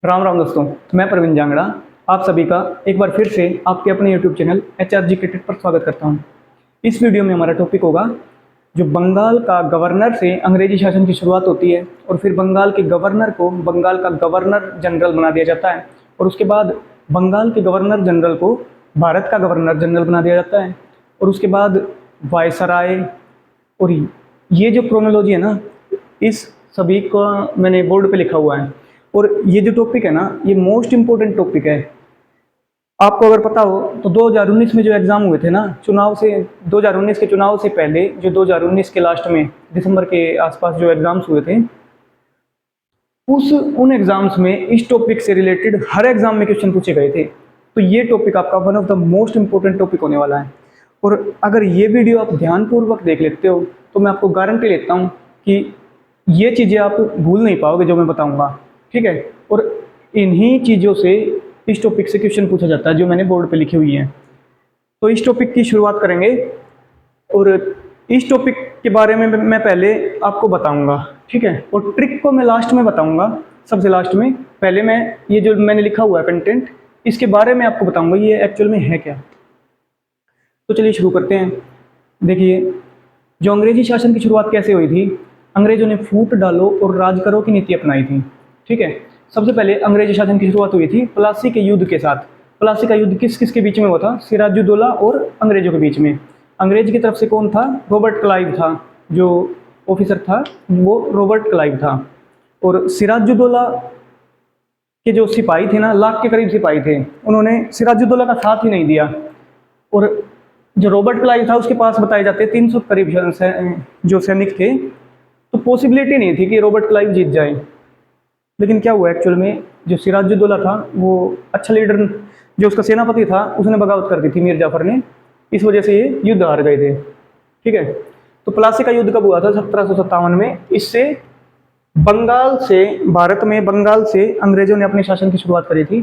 राम राम दोस्तों, मैं प्रवीण जांगड़ा आप सभी का एक बार फिर से आपके अपने यूट्यूब चैनल HRG क्रिकेट पर स्वागत करता हूं। इस वीडियो में हमारा टॉपिक होगा जो बंगाल का गवर्नर से अंग्रेजी शासन की शुरुआत होती है और फिर बंगाल के गवर्नर को बंगाल का गवर्नर जनरल बना दिया जाता है और उसके बाद बंगाल के गवर्नर जनरल को भारत का गवर्नर जनरल बना दिया जाता है और उसके बाद वायसराय। और ये जो क्रोनोलॉजी है ना, इस सभी का मैंने बोर्ड पे लिखा हुआ है। और ये जो टॉपिक है ना, ये मोस्ट इम्पोर्टेंट टॉपिक है। आपको अगर पता हो तो 2019 में जो एग्ज़ाम हुए थे ना, चुनाव से 2019 के चुनाव से पहले जो 2019 के लास्ट में दिसंबर के आसपास जो एग्ज़ाम्स हुए थे, उन एग्ज़ाम्स में इस टॉपिक से रिलेटेड हर एग्ज़ाम में क्वेश्चन पूछे गए थे। तो ये टॉपिक आपका one of the most important topic होने वाला है। और अगर ये वीडियो आप ध्यानपूर्वक देख लेते हो तो मैं आपको गारंटी लेता हूँ कि ये चीज़ें आप भूल नहीं पाओगे जो मैं बताऊँगा, ठीक है। और इन्हीं चीज़ों से इस टॉपिक से क्वेश्चन पूछा जाता है जो मैंने बोर्ड पे लिखी हुई है। तो इस टॉपिक की शुरुआत करेंगे और इस टॉपिक के बारे में मैं पहले आपको बताऊंगा, ठीक है। और ट्रिक को मैं लास्ट में बताऊंगा, सबसे लास्ट में। पहले मैं ये जो मैंने लिखा हुआ है कंटेंट, इसके बारे में आपको बताऊंगा ये एक्चुअल में है क्या। तो चलिए शुरू करते हैं। देखिए, जो अंग्रेजी शासन की शुरुआत कैसे हुई थी, अंग्रेजों ने फूट डालो और राज करो की नीति अपनाई थी, ठीक है। सबसे पहले अंग्रेजी शासन की शुरुआत हुई थी प्लासी के युद्ध के साथ। प्लासी का युद्ध किस किस के बीच में हुआ था? सिराजुद्दौला और अंग्रेजों के बीच में। अंग्रेज की तरफ से कौन था? रॉबर्ट क्लाइव था, जो ऑफिसर था वो रॉबर्ट क्लाइव था। और सिराजुद्दौला के जो सिपाही थे ना, लाख के करीब सिपाही थे, उन्होंने सिराजुद्दौला का साथ ही नहीं दिया। और जो रॉबर्ट क्लाइव था उसके पास बताए जाते 300 करीब जो सैनिक थे। तो पॉसिबिलिटी नहीं थी कि रॉबर्ट क्लाइव जीत जाए। लेकिन क्या हुआ एक्चुअल में, जो सिराजुद्दौला था वो अच्छा लीडर, जो उसका सेनापति था उसने बगावत कर दी थी मीर जाफर ने। इस वजह से ये युद्ध हार गए थे, ठीक है। तो प्लासी का युद्ध कब हुआ था? 1757 में। इससे बंगाल से, भारत में बंगाल से अंग्रेजों ने अपने शासन की शुरुआत करी थी।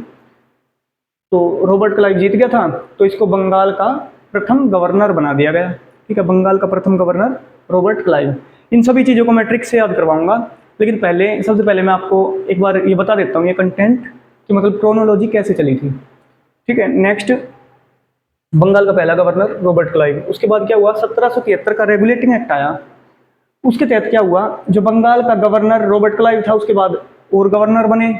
तो रॉबर्ट क्लाइव जीत गया था, तो इसको बंगाल का प्रथम गवर्नर बना दिया गया, ठीक है। बंगाल का प्रथम गवर्नर रॉबर्ट क्लाइव। इन सभी चीज़ों को मैं ट्रिक से याद करवाऊंगा, लेकिन सबसे पहले मैं आपको एक बार ये बता देता हूँ ये कंटेंट कि मतलब क्रोनोलॉजी कैसे चली थी, ठीक है। नेक्स्ट, बंगाल का पहला गवर्नर रॉबर्ट क्लाइव। उसके बाद क्या हुआ? 1773 का रेगुलेटिंग एक्ट आया। उसके तहत क्या हुआ, जो बंगाल का गवर्नर रॉबर्ट क्लाइव था उसके बाद और गवर्नर बने।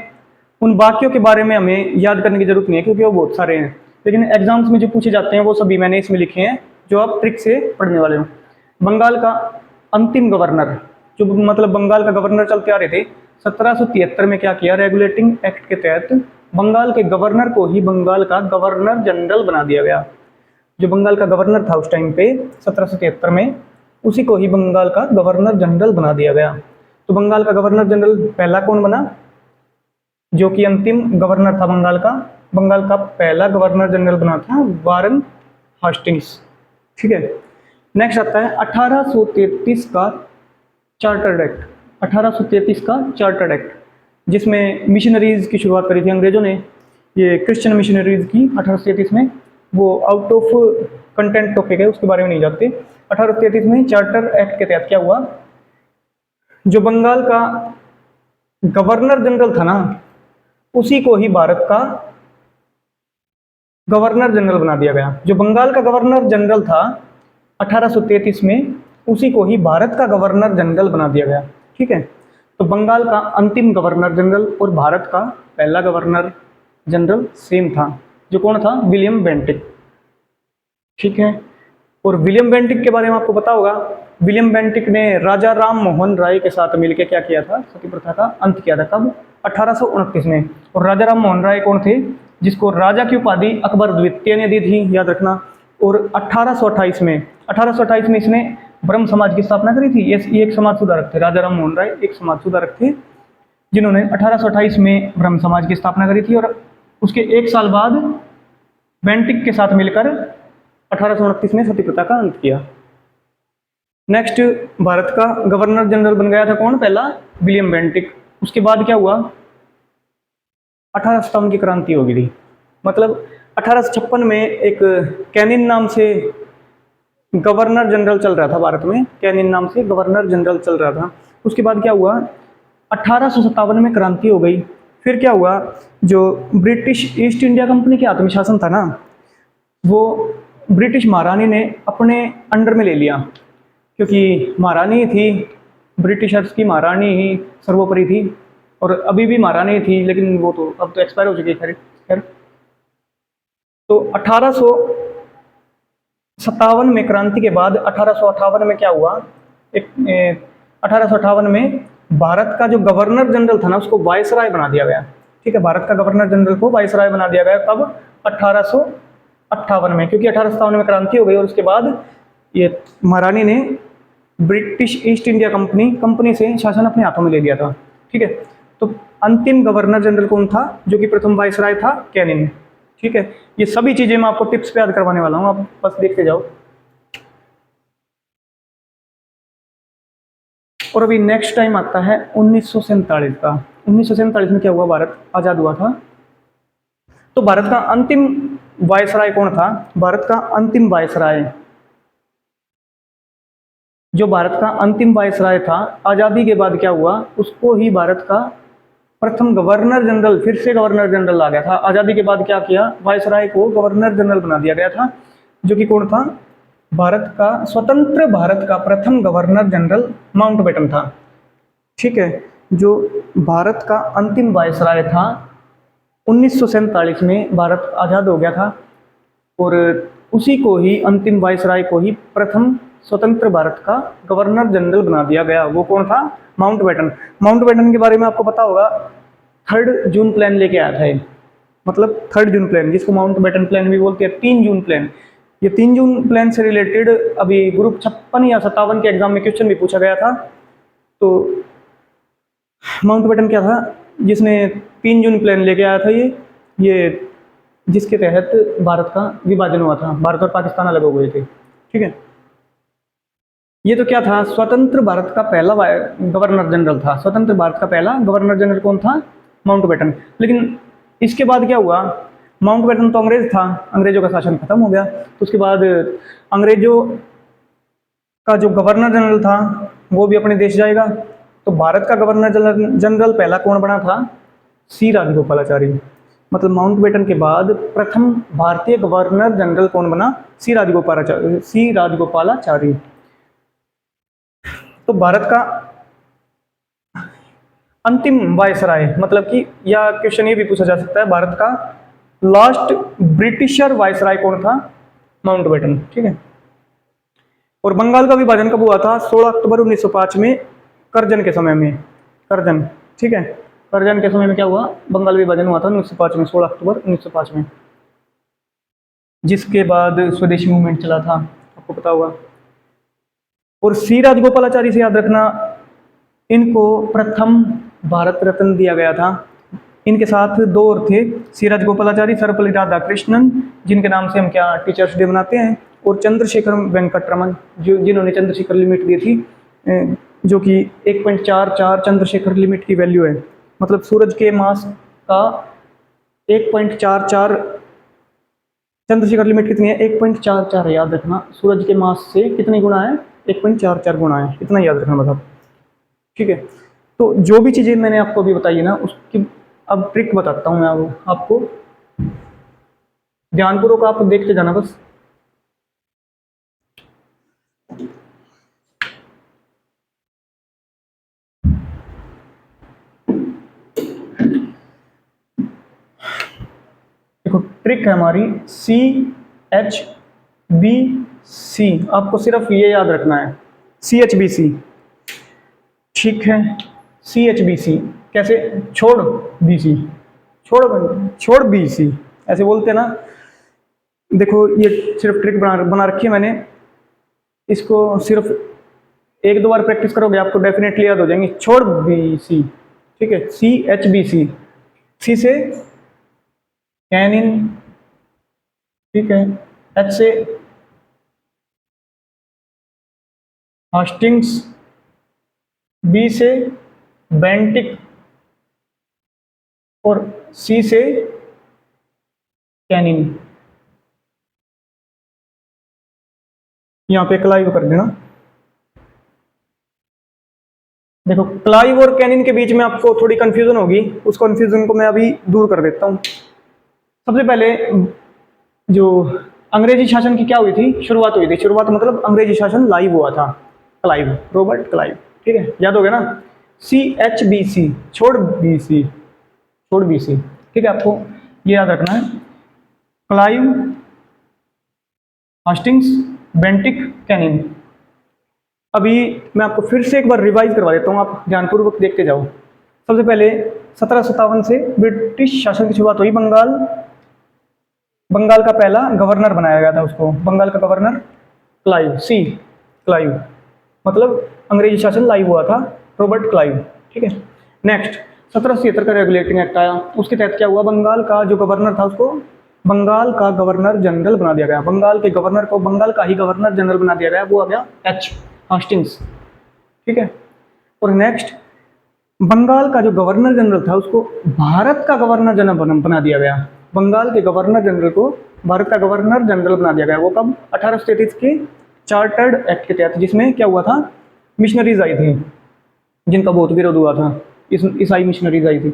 उन बाकियों के बारे में हमें याद करने की जरूरत नहीं है क्योंकि वो बहुत सारे हैं, लेकिन एग्जाम्स में जो पूछे जाते हैं वो सभी मैंने इसमें लिखे हैं जो आप ट्रिक से पढ़ने वाले हो। बंगाल का अंतिम गवर्नर, जो मतलब बंगाल का गवर्नर चलते आ रहे थे, 1773 में क्या किया? रेगुलेटिंग एक्ट के तहत बंगाल के गवर्नर को ही बंगाल का गवर्नर जनरल बना दिया गया। जो बंगाल का गवर्नर था उस टाइम पे 1773 में, उसी को ही बंगाल का गवर्नर जनरल बना दिया गया। तो बंगाल का गवर्नर जनरल पहला कौन बना? जो कि अंतिम गवर्नर था बंगाल का पहला गवर्नर जनरल बना था वारन हास्टिंग्स, ठीक है। नेक्स्ट आता है 1833 का चार्टर्ड एक्ट। 1833 का चार्टर्ड एक्ट, जिसमें मिशनरीज की शुरुआत करी थी अंग्रेजों ने, ये क्रिश्चियन मिशनरीज की 1833 में। वो आउट ऑफ कंटेंट टॉपिक है, उसके बारे में नहीं जानते। 1833 में चार्टर एक्ट के तहत क्या हुआ, जो बंगाल का गवर्नर जनरल था ना, उसी को ही भारत का गवर्नर जनरल बना दिया गया। जो बंगाल का गवर्नर जनरल था 1833 में, उसी को ही भारत का गवर्नर जनरल बना दिया गया, ठीक है। तो बंगाल का अंतिम गवर्नर जनरल और भारत का पहला गवर्नर जनरल सेम था, जो कौन था? विलियम बेंटिक, ठीक है। और विलियम बेंटिक के बारे में आपको पता होगा, विलियम बेंटिक ने राजा राम मोहन राय के साथ मिलकर क्या किया था? सती प्रथा का अंत किया था। कब? 1829 में। और राजा राम मोहन राय कौन थे? जिसको राजा की उपाधि अकबर द्वितीय ने दी थी, याद रखना। और 1828 में इसने ब्रह्म समाज की स्थापना करी थी। ये एक समाज सुधारक थे, राजा राम मोहन राय एक समाज सुधारक थे जिन्होंने 1828 में ब्रह्म समाज की स्थापना करी थी। और उसके एक साल बाद बेंटिक के साथ मिलकर 1829 में सती प्रथा का अंत किया। नेक्स्ट, भारत का गवर्नर जनरल बन गया था कौन? पहला विलियम बेंटिक। उसके बाद क्या हुआ? 1857 की क्रांति हो गई थी। मतलब 1856 में एक कैनिन नाम से गवर्नर जनरल चल रहा था भारत में, कैनिन नाम से गवर्नर जनरल चल रहा था। उसके बाद क्या हुआ? 1857 में क्रांति हो गई। फिर क्या हुआ, जो ब्रिटिश ईस्ट इंडिया कंपनी के हाथ में शासन था ना, वो ब्रिटिश महारानी ने अपने अंडर में ले लिया, क्योंकि महारानी थी, ब्रिटिशर्स की महारानी ही सर्वोपरि थी, और अभी भी महारानी थी, लेकिन वो तो अब तो एक्सपायर हो चुकी है। खैर खैर, तो 1857 में क्रांति के बाद 1858 में क्या हुआ, एक 1858 में भारत का जो गवर्नर जनरल था ना, उसको वायसराय बना दिया गया। ठीक है, भारत का गवर्नर जनरल को वायसराय बना दिया गया। कब? 1858 में, क्योंकि 1857 में क्रांति हो गई और उसके बाद ये महारानी ने ब्रिटिश ईस्ट इंडिया कंपनी से शासन अपने हाथों में ले लिया था। ठीक है, तो अंतिम गवर्नर जनरल कौन था? जो कि प्रथम वायसराय था, कैनिंग। ठीक है, ये सभी चीजें मैं आपको टिप्स पे याद करवाने वाला हूँ, आप बस देखते जाओ। और अभी नेक्स्ट टाइम आता है 1947 का। 1947 में क्या हुआ? भारत आजाद हुआ था। तो भारत का अंतिम वायसराय कौन था? भारत का अंतिम वायसराय, जो भारत का अंतिम वायसराय था, आजादी के बाद क्या हुआ, उसको ही भारत का प्रथम गवर्नर जनरल, फिर से गवर्नर जनरल आ गया था। आजादी के बाद क्या किया, वायसराय को गवर्नर जनरल बना दिया गया था, जो कि कौन था? भारत का, स्वतंत्र भारत का प्रथम गवर्नर जनरल माउंटबेटन था। ठीक है, जो भारत का अंतिम वायसराय था, 1947 में भारत आज़ाद हो गया था, और उसी को ही, अंतिम वायसराय को ही प्रथम स्वतंत्र भारत का गवर्नर जनरल बना दिया गया। वो कौन था? माउंटबेटन। माउंटबेटन के बारे में आपको पता होगा, 3 जून प्लान लेके आया था ये, मतलब 3 जून प्लान, जिसको माउंटबेटन प्लान भी बोलते हैं, 3 जून प्लान। ये 3 जून प्लान से रिलेटेड अभी ग्रुप 56 या 57 के एग्जाम में क्वेश्चन भी पूछा गया था। तो माउंटबेटन क्या था? जिसने 3 जून प्लान लेके आया था, ये जिसके तहत भारत का विभाजन हुआ था, भारत और पाकिस्तान अलग हो गए थे। ठीक है, ये तो क्या था? स्वतंत्र भारत का पहला गवर्नर जनरल था। स्वतंत्र भारत का पहला गवर्नर जनरल कौन था? माउंटबेटन। लेकिन इसके बाद क्या हुआ, माउंटबेटन तो अंग्रेज था, अंग्रेजों का शासन खत्म हो गया, तो उसके बाद अंग्रेजों का जो गवर्नर जनरल था वो भी अपने देश जाएगा। तो भारत का गवर्नर जनरल पहला कौन बना था? सी राजगोपालाचारी। मतलब माउंटबेटन के बाद प्रथम भारतीय गवर्नर जनरल कौन बना? सी राजगोपालाचारी। तो भारत का अंतिम वायसराय, मतलब कि, या क्वेश्चन ये भी पूछा जा सकता है, भारत का लास्ट ब्रिटिशर वायसराय कौन था? माउंटबेटन। ठीक है, और बंगाल का विभाजन कब हुआ था? 16 अक्टूबर 1905 में, करजन के समय में। करजन, ठीक है, करजन के समय में क्या हुआ? बंगाल विभाजन हुआ था 1905 में, 16 अक्टूबर 1905 में, जिसके बाद स्वदेशी मूवमेंट चला था, आपको पता होगा। और सी राजगोपालाचारी से याद रखना, इनको प्रथम भारत रत्न दिया गया था। इनके साथ 2 और थे, सी राजगोपालाचारी, सर्वपल्ली राधाकृष्णन, जिनके नाम से हम क्या टीचर्स डे मनाते हैं, और चंद्रशेखर वेंकट रमन, जो जिन्होंने चंद्रशेखर लिमिट दी थी, जो कि 1.44 चंद्रशेखर लिमिट की वैल्यू है। मतलब सूरज के मास का 1.44, चंद्रशेखर लिमिट कितनी है? 1.44 है, याद रखना। सूरज के मास से कितने गुना है? 1.44 गुना है, इतना याद रखना बस आप। ठीक है, तो जो भी चीज़ें मैंने आपको अभी बताई है ना, उसकी अब ट्रिक बताता हूँ मैं आपको, ध्यानपूर्वक आप देखते जाना बस। देखो, ट्रिक है हमारी CHBC, आपको सिर्फ ये याद रखना है, CHBC। ठीक है, CHBC कैसे? छोड़ BC, छोड़ छोड़ BC, ऐसे बोलते हैं ना। देखो, ये सिर्फ ट्रिक बना रखी है मैंने, इसको सिर्फ 1-2 बार प्रैक्टिस करोगे आपको डेफिनेटली याद हो जाएंगे। छोड़ BC, ठीक है, CHBC। सी से कैनिन, ठीक है, H से हास्टिंग्स, B से बेंटिक, और C से कैनिन। यहाँ पे क्लाइव कर देना। देखो क्लाइव और कैनिन के बीच में आपको थोड़ी कंफ्यूजन होगी, उस कंफ्यूजन को मैं अभी दूर कर देता हूँ। सबसे पहले जो अंग्रेजी शासन की क्या हुई थी, शुरुआत हुई थी, शुरुआत मतलब अंग्रेजी शासन लाइव हुआ था, क्लाइव, रॉबर्ट क्लाइव, ठीक है, याद हो गया ना, CHBC, छोड़ BC, छोड़ BC, ठीक है, आपको ये याद रखना है, क्लाइव, हास्टिंग्स, बेंटिक, कैनिन। अभी मैं आपको फिर से एक बार रिवाइज करवा देता हूँ, आप ध्यानपूर्वक देखते जाओ। सबसे पहले 1757 से ब्रिटिश शासन की शुरुआत हुई। बंगाल का पहला गवर्नर बनाया गया था उसको, बंगाल का गवर्नर क्लाइव, क्लाइव, मतलब अंग्रेजी शासन लाइव हुआ था, रॉबर्ट क्लाइव, ठीक है। नेक्स्ट 1776 का रेगुलेटिंग एक्ट आया, उसके तहत क्या हुआ, बंगाल का जो गवर्नर था उसको बंगाल का गवर्नर जनरल बना दिया गया, बंगाल के गवर्नर को बंगाल का ही गवर्नर जनरल बना दिया गया, वो आ गया हास्टिंग्स, ठीक है। और नेक्स्ट बंगाल का जो गवर्नर जनरल था उसको भारत का गवर्नर जनरल बना दिया गया, बंगाल के गवर्नर जनरल को भारत का गवर्नर जनरल बना दिया गया। वो कब, 1833 के चार्टर्ड एक्ट के तहत, जिसमें क्या हुआ था, मिशनरीज आई थी जिनका बहुत विरोध हुआ था, ईसाई मिशनरीज आई थी।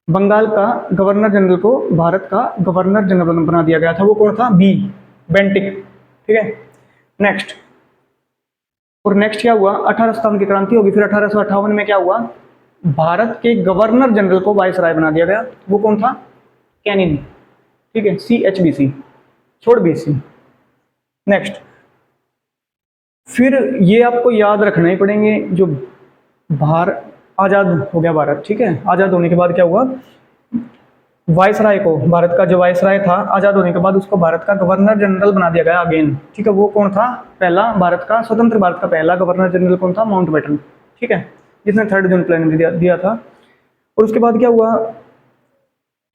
बंगाल का गवर्नर जनरल को भारत का गवर्नर जनरल बना दिया गया था, वो कौन था, बेंटिक, ठीक है। नेक्स्ट, और नेक्स्ट क्या हुआ, 1857 की क्रांति होगी, फिर 1858 में क्या हुआ, भारत के गवर्नर जनरल को वायसराय बना दिया गया, वो कौन था, कैनिन, ठीक है, CHBC, छोड़ BC। नेक्स्ट, फिर ये आपको याद रखने ही पड़ेंगे, जो आज़ाद हो गया भारत, ठीक है, आज़ाद होने के बाद क्या हुआ, वायसराय को, भारत का जो वायसराय था आज़ाद होने के बाद उसको भारत का गवर्नर जनरल बना दिया गया अगेन, ठीक है। वो कौन था, पहला भारत का, स्वतंत्र भारत का पहला गवर्नर जनरल कौन था, माउंटबेटन, ठीक है, जिसने 3 जून प्लान दिया था। और उसके बाद क्या हुआ,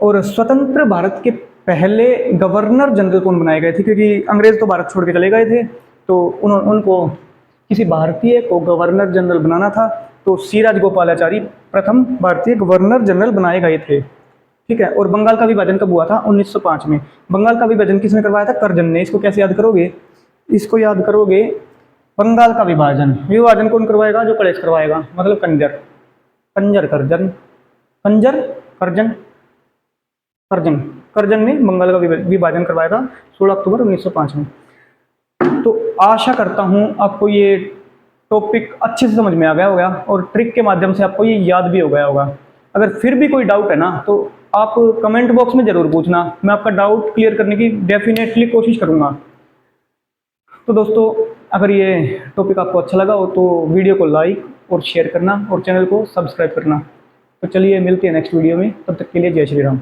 और स्वतंत्र भारत के पहले गवर्नर जनरल कौन बनाए गए थे, क्योंकि अंग्रेज तो भारत छोड़ के चले गए थे, तो उनको किसी भारतीय को गवर्नर जनरल बनाना था, तो सी राजगोपालाचारी प्रथम भारतीय गवर्नर जनरल बनाए गए थे, ठीक है। और बंगाल का विभाजन कब हुआ था, 1905 में। बंगाल का विभाजन किसने करवाया था, कर्जन ने। इसको कैसे याद करोगे, इसको याद करोगे, बंगाल का विभाजन विभाजन कौन करवाएगा, जो कलेश करवाएगा, मतलब कर्जन ने बंगाल का विभाजन करवाया था 16 अक्टूबर 1905 में। तो आशा करता हूं आपको ये टॉपिक अच्छे से समझ में आ गया होगा और ट्रिक के माध्यम से आपको ये याद भी हो गया होगा। अगर फिर भी कोई डाउट है ना, तो आप कमेंट बॉक्स में ज़रूर पूछना, मैं आपका डाउट क्लियर करने की डेफिनेटली कोशिश करूँगा। तो दोस्तों, अगर ये टॉपिक आपको अच्छा लगा हो तो वीडियो को लाइक और शेयर करना और चैनल को सब्सक्राइब करना। तो चलिए मिलते हैं नेक्स्ट वीडियो में, तब तक के लिए जय श्री राम।